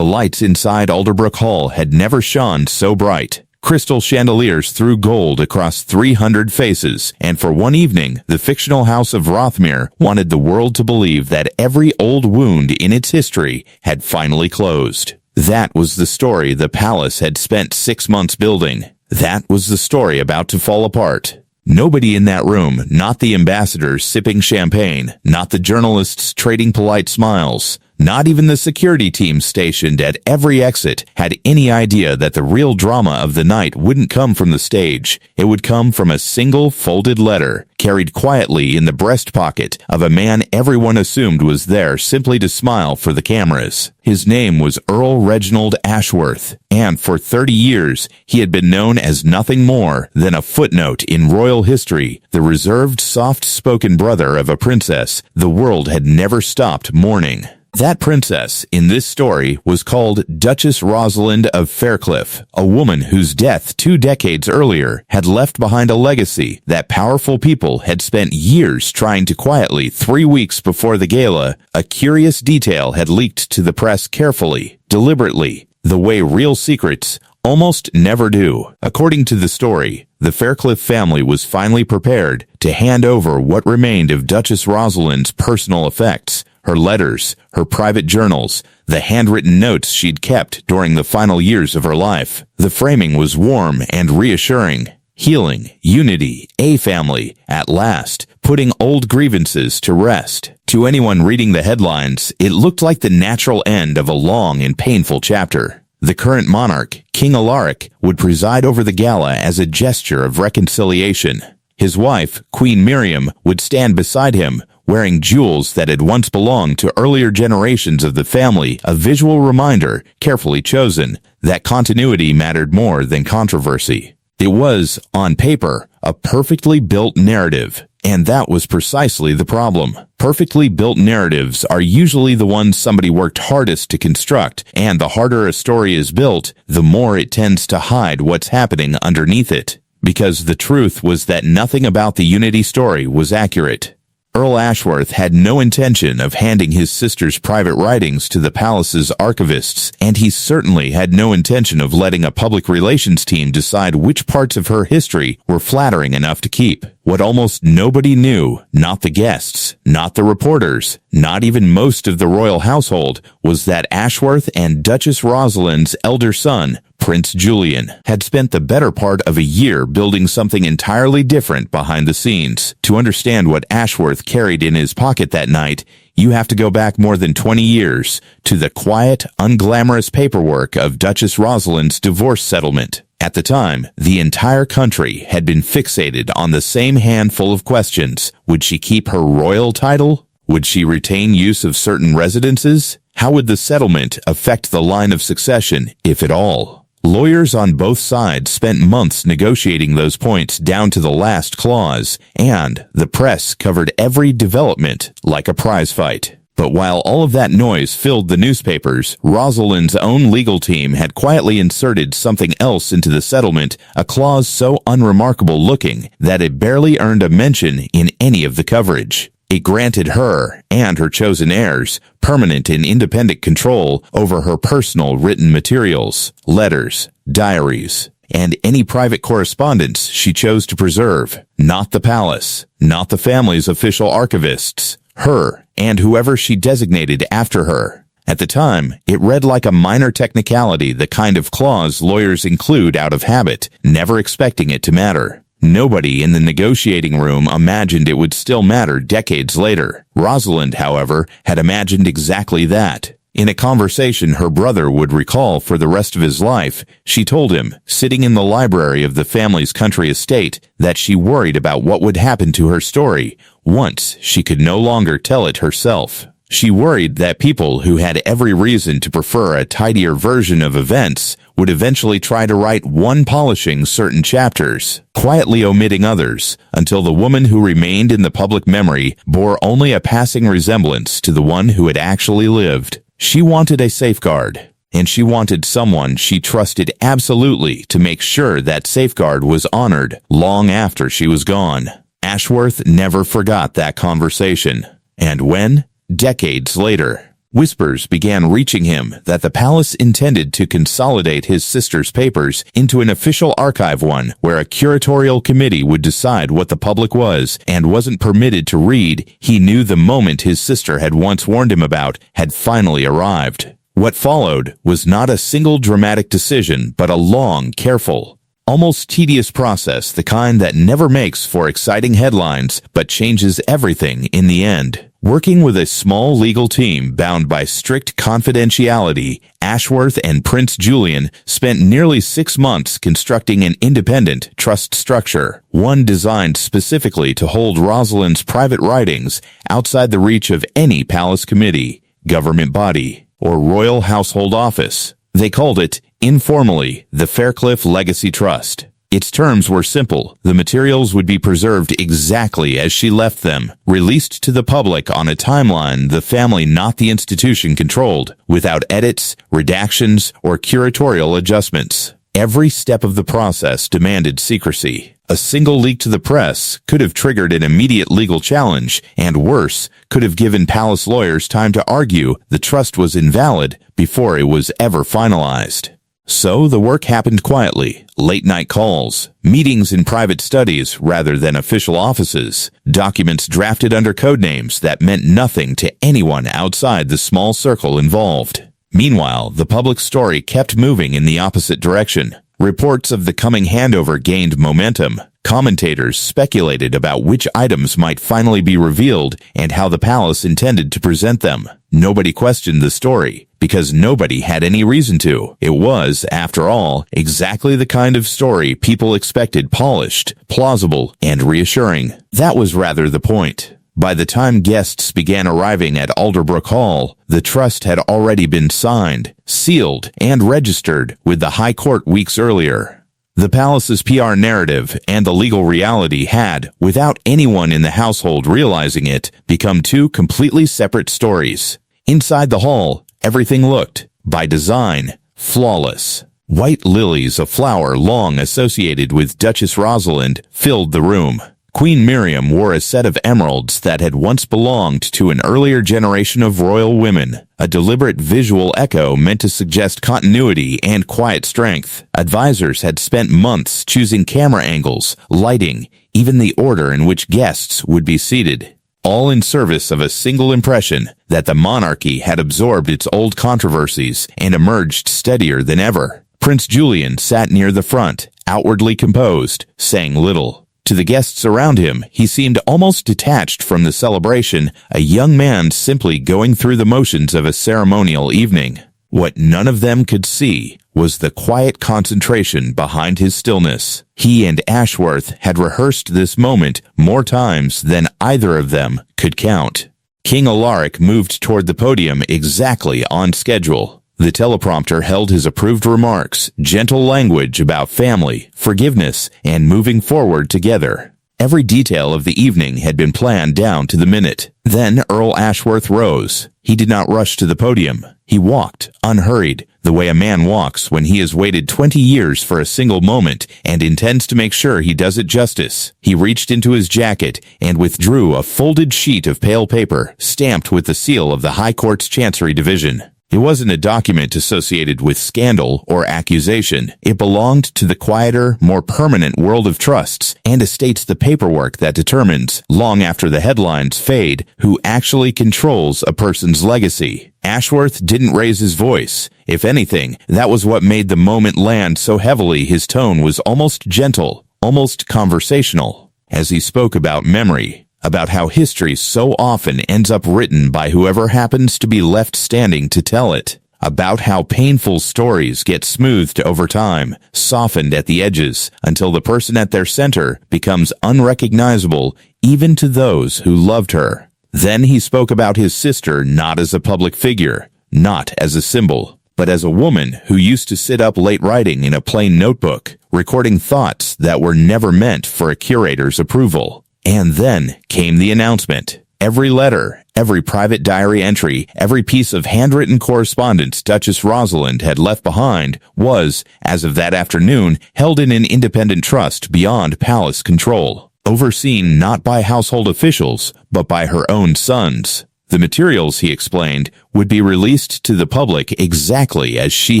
The lights inside Alderbrook Hall had never shone so bright. Crystal chandeliers threw gold across 300 faces, and for one evening, the fictional House of Rothmere wanted the world to believe that every old wound in its history had finally closed. That was the story the palace had spent 6 months building. That was the story about to fall apart. Nobody in that room, not the ambassadors sipping champagne, not the journalists trading polite smiles, not even the security team stationed at every exit, had any idea that the real drama of the night wouldn't come from the stage. It would come from a single folded letter, carried quietly in the breast pocket of a man everyone assumed was there simply to smile for the cameras. His name was Earl Reginald Ashworth, and for 30 years he had been known as nothing more than a footnote in royal history, the reserved, soft-spoken brother of a princess the world had never stopped mourning. That princess in this story was called Duchess Rosalind of Faircliff, a woman whose death 2 decades earlier had left behind a legacy that powerful people had spent years trying to quietly. 3 weeks before the gala, a curious detail had leaked to the press carefully, deliberately, the way real secrets almost never do. According to the story, the Faircliff family was finally prepared to hand over what remained of Duchess Rosalind's personal effects, her letters, her private journals, the handwritten notes she'd kept during the final years of her life. The framing was warm and reassuring. Healing, unity, a family, at last, putting old grievances to rest. To anyone reading the headlines, it looked like the natural end of a long and painful chapter. The current monarch, King Alaric, would preside over the gala as a gesture of reconciliation. His wife, Queen Miriam, would stand beside him, wearing jewels that had once belonged to earlier generations of the family, a visual reminder, carefully chosen, that continuity mattered more than controversy. It was, on paper, a perfectly built narrative, and that was precisely the problem. Perfectly built narratives are usually the ones somebody worked hardest to construct, and the harder a story is built, the more it tends to hide what's happening underneath it. Because the truth was that nothing about the Unity story was accurate. Earl Ashworth had no intention of handing his sister's private writings to the palace's archivists, and he certainly had no intention of letting a public relations team decide which parts of her history were flattering enough to keep. What almost nobody knew, not the guests, not the reporters, not even most of the royal household, was that Ashworth and Duchess Rosalind's elder son, Prince Julian, had spent the better part of a year building something entirely different behind the scenes. To understand what Ashworth carried in his pocket that night, you have to go back more than 20 years to the quiet, unglamorous paperwork of Duchess Rosalind's divorce settlement. At the time, the entire country had been fixated on the same handful of questions. Would she keep her royal title? Would she retain use of certain residences? How would the settlement affect the line of succession, if at all? Lawyers on both sides spent months negotiating those points down to the last clause, and the press covered every development like a prize fight. But while all of that noise filled the newspapers, Rosalind's own legal team had quietly inserted something else into the settlement, a clause so unremarkable looking that it barely earned a mention in any of the coverage. It granted her and her chosen heirs permanent and independent control over her personal written materials, letters, diaries, and any private correspondence she chose to preserve. Not the palace, not the family's official archivists, her and whoever she designated after her. At the time, it read like a minor technicality, the kind of clause lawyers include out of habit, never expecting it to matter. Nobody in the negotiating room imagined it would still matter decades later. Rosalind, however, had imagined exactly that. In a conversation her brother would recall for the rest of his life, she told him, sitting in the library of the family's country estate, that she worried about what would happen to her story once she could no longer tell it herself. She worried that people who had every reason to prefer a tidier version of events would eventually try to write one polishing certain chapters, quietly omitting others, until the woman who remained in the public memory bore only a passing resemblance to the one who had actually lived. She wanted a safeguard, and she wanted someone she trusted absolutely to make sure that safeguard was honored long after she was gone. Ashworth never forgot that conversation. And when? Decades later, Whispers began reaching him that the palace intended to consolidate his sister's papers into an official archive one where a curatorial committee would decide what the public was and wasn't permitted to read. He knew the moment his sister had once warned him about had finally arrived. What followed was not a single dramatic decision, but a long, careful, almost tedious process, the kind that never makes for exciting headlines, but changes everything in the end. Working with a small legal team bound by strict confidentiality, Ashworth and Prince Julian spent nearly 6 months constructing an independent trust structure, one designed specifically to hold Rosalind's private writings outside the reach of any palace committee, government body, or royal household office. They called it, informally, the Faircliff Legacy Trust. Its terms were simple. The materials would be preserved exactly as she left them, released to the public on a timeline the family, not the institution, controlled, without edits, redactions, or curatorial adjustments. Every step of the process demanded secrecy. A single leak to the press could have triggered an immediate legal challenge, and worse, could have given palace lawyers time to argue the trust was invalid before it was ever finalized. So the work happened quietly, late-night calls, meetings in private studies rather than official offices, documents drafted under code names that meant nothing to anyone outside the small circle involved. Meanwhile, the public story kept moving in the opposite direction. Reports of the coming handover gained momentum. Commentators speculated about which items might finally be revealed and how the palace intended to present them. Nobody questioned the story, because nobody had any reason to. It was, after all, exactly the kind of story people expected: polished, plausible, and reassuring. That was rather the point. By the time guests began arriving at Alderbrook Hall, the trust had already been signed, sealed, and registered with the High Court weeks earlier. The palace's PR narrative and the legal reality had, without anyone in the household realizing it, become two completely separate stories. Inside the hall, everything looked, by design, flawless. White lilies, a flower long associated with Duchess Rosalind, filled the room. Queen Miriam wore a set of emeralds that had once belonged to an earlier generation of royal women, a deliberate visual echo meant to suggest continuity and quiet strength. Advisors had spent months choosing camera angles, lighting, even the order in which guests would be seated, all in service of a single impression that the monarchy had absorbed its old controversies and emerged steadier than ever. Prince Julian sat near the front, outwardly composed, saying little. To the guests around him, he seemed almost detached from the celebration, a young man simply going through the motions of a ceremonial evening. What none of them could see was the quiet concentration behind his stillness. He and Ashworth had rehearsed this moment more times than either of them could count. King Alaric moved toward the podium exactly on schedule. The teleprompter held his approved remarks, gentle language about family, forgiveness, and moving forward together. Every detail of the evening had been planned down to the minute. Then Earl Ashworth rose. He did not rush to the podium. He walked, unhurried, the way a man walks when he has waited 20 years for a single moment and intends to make sure he does it justice. He reached into his jacket and withdrew a folded sheet of pale paper, stamped with the seal of the High Court's Chancery Division. It wasn't a document associated with scandal or accusation. It belonged to the quieter, more permanent world of trusts and estates, the paperwork that determines, long after the headlines fade, who actually controls a person's legacy. Ashworth didn't raise his voice. If anything, that was what made the moment land so heavily. His tone was almost gentle, almost conversational, as he spoke about memory, about how history so often ends up written by whoever happens to be left standing to tell it, about how painful stories get smoothed over time, softened at the edges, until the person at their center becomes unrecognizable even to those who loved her. Then he spoke about his sister not as a public figure, not as a symbol, but as a woman who used to sit up late writing in a plain notebook, recording thoughts that were never meant for a curator's approval. And then came the announcement. Every letter, every private diary entry, every piece of handwritten correspondence Duchess Rosalind had left behind was, as of that afternoon, held in an independent trust beyond palace control, overseen not by household officials, but by her own sons. The materials, he explained, would be released to the public exactly as she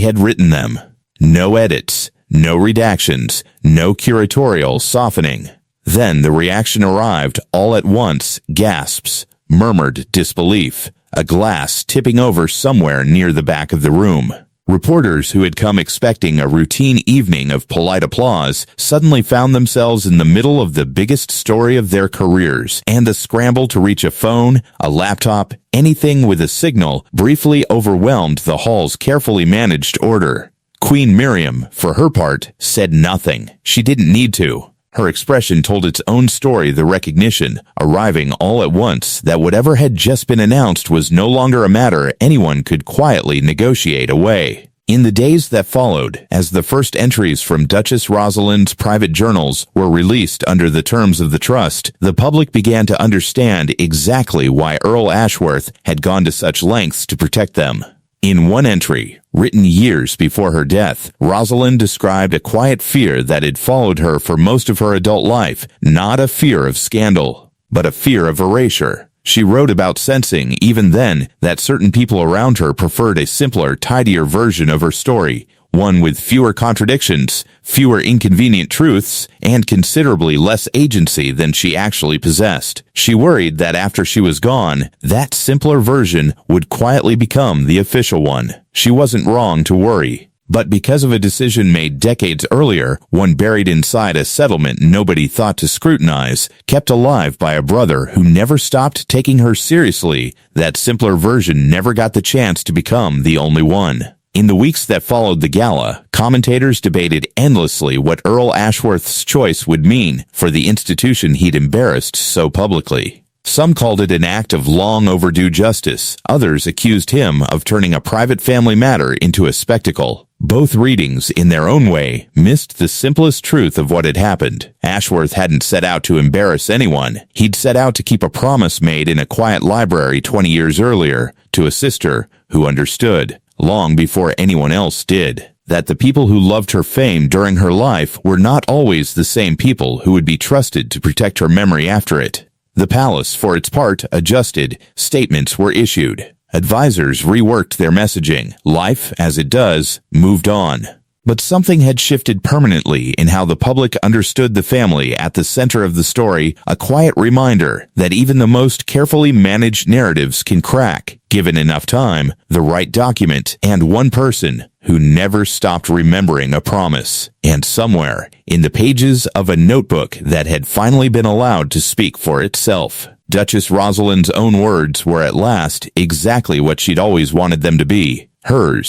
had written them. No edits, no redactions, no curatorial softening. Then the reaction arrived all at once: gasps, murmured disbelief, a glass tipping over somewhere near the back of the room. Reporters who had come expecting a routine evening of polite applause suddenly found themselves in the middle of the biggest story of their careers, and the scramble to reach a phone, a laptop, anything with a signal briefly overwhelmed the hall's carefully managed order. Queen Miriam, for her part, said nothing. She didn't need to. Her expression told its own story, the recognition, arriving all at once, that whatever had just been announced was no longer a matter anyone could quietly negotiate away. In the days that followed, as the first entries from Duchess Rosalind's private journals were released under the terms of the trust, the public began to understand exactly why Earl Ashworth had gone to such lengths to protect them. In one entry, written years before her death, Rosalind described a quiet fear that had followed her for most of her adult life, not a fear of scandal, but a fear of erasure. She wrote about sensing, even then, that certain people around her preferred a simpler, tidier version of her story, one with fewer contradictions, fewer inconvenient truths, and considerably less agency than she actually possessed. She worried that after she was gone, that simpler version would quietly become the official one. She wasn't wrong to worry. But because of a decision made decades earlier, one buried inside a settlement nobody thought to scrutinize, kept alive by a brother who never stopped taking her seriously, that simpler version never got the chance to become the only one. In the weeks that followed the gala, commentators debated endlessly what Earl Ashworth's choice would mean for the institution he'd embarrassed so publicly. Some called it an act of long overdue justice. Others accused him of turning a private family matter into a spectacle. Both readings, in their own way, missed the simplest truth of what had happened. Ashworth hadn't set out to embarrass anyone. He'd set out to keep a promise made in a quiet library 20 years earlier to a sister who understood, long before anyone else did, that the people who loved her fame during her life were not always the same people who would be trusted to protect her memory after it. The palace, for its part, adjusted. Statements were issued. Advisors reworked their messaging. Life, as it does, moved on. But something had shifted permanently in how the public understood the family at the center of the story, a quiet reminder that even the most carefully managed narratives can crack, given enough time, the right document, and one person who never stopped remembering a promise. And somewhere, in the pages of a notebook that had finally been allowed to speak for itself, Duchess Rosalind's own words were at last exactly what she'd always wanted them to be, hers.